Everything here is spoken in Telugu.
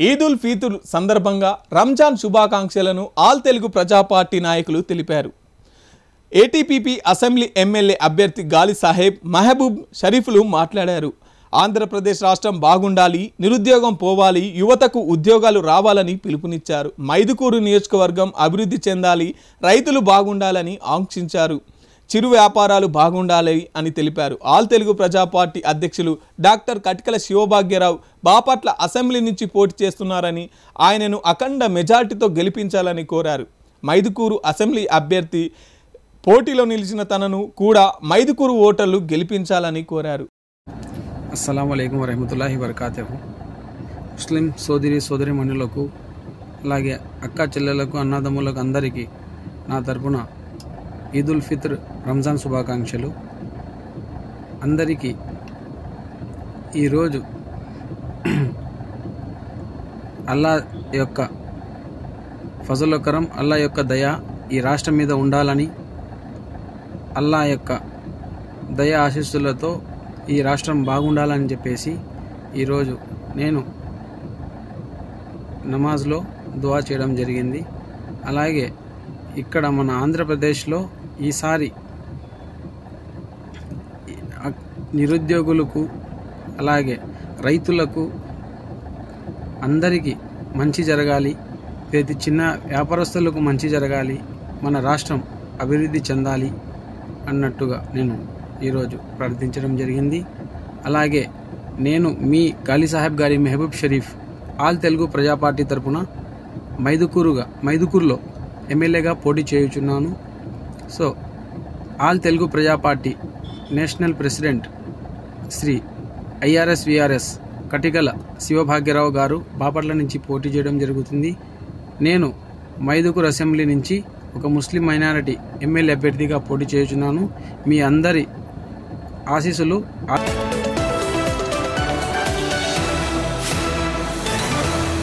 ఈద్ ఉల్ ఫితర్ సందర్భంగా రంజాన్ శుభాకాంక్షలను ఆల్ తెలుగు ప్రజా పార్టీ నాయకులు తెలిపారు. ఏటీపీపీ అసెంబ్లీ ఎమ్మెల్యే అభ్యర్థి గాలి సాహెబ్ మహబూబ్ షరీఫ్లు మాట్లాడారు. ఆంధ్రప్రదేశ్ రాష్ట్రం బాగుండాలి, నిరుద్యోగం పోవాలి, యువతకు ఉద్యోగాలు రావాలని పిలుపునిచ్చారు. మైదుకూరు నియోజకవర్గం అభివృద్ధి చెందాలి, రైతులు బాగుండాలని ఆంక్షించారు. చిరు వ్యాపారాలు బాగుండాలి అని తెలిపారు. ఆల్ తెలుగు ప్రజా పార్టీ అధ్యక్షులు డాక్టర్ కటికల శివభాగ్యరావు బాపట్ల అసెంబ్లీ నుంచి పోటీ చేస్తున్నారని, ఆయనను అఖండ మెజార్టీతో గెలిపించాలని కోరారు. మైదుకూరు అసెంబ్లీ అభ్యర్థి పోటీలో నిలిచిన తనను కూడా మైదుకూరు ఓటర్లు గెలిపించాలని కోరారు. అస్సలాము అలైకుం వరహమతుల్లాహి వబరకాతుహు. ముస్లిం సోదరిమణులకు అలాగే అక్క చెల్లెలకు అన్నదమ్ములకు అందరికీ నా తరపున ఈద్ ఉల్ ఫిత్ర్ రంజాన్ శుభాకాంక్షలు. అందరికీ ఈరోజు అల్లా యొక్క ఫజల్ కరం, అల్లా యొక్క దయ ఈ రాష్ట్రం మీద ఉండాలని, అల్లా యొక్క దయ ఆశీస్సులతో ఈ రాష్ట్రం బాగుండాలని చెప్పేసి ఈరోజు నేను నమాజ్లో దువా చేయడం జరిగింది. అలాగే ఇక్కడ మన ఆంధ్రప్రదేశ్లో ఈసారి నిరుద్యోగులకు అలాగే రైతులకు అందరికీ మంచి జరగాలి, ప్రతి చిన్న వ్యాపారస్తులకు మంచి జరగాలి, మన రాష్ట్రం అభివృద్ధి చెందాలి అన్నట్టుగా నేను ఈరోజు ప్రార్థించడం జరిగింది. అలాగే నేను మీ గాలి సాహెబ్ గారి మహబూబ్ షరీఫ్ ఆల్ తెలుగు ప్రజా పార్టీ తరపున మైదుకూరులో ఎమ్మెల్యేగా పోటీ చేయుచున్నాను. So all Telugu Praja party national president Shri IRS Katikala Shivabhagyarao గారు బాపట్ల నుంచి పోటీ చేయడం జరుగుతుంది. నేను మైదుకూరు అసెంబ్లీ నుంచి ఒక ముస్లిం మైనారిటీ ఎమ్మెల్యే అభ్యర్థిగా పోటీ చేయుచున్నాను. మీ అందరి ఆశీస్సులు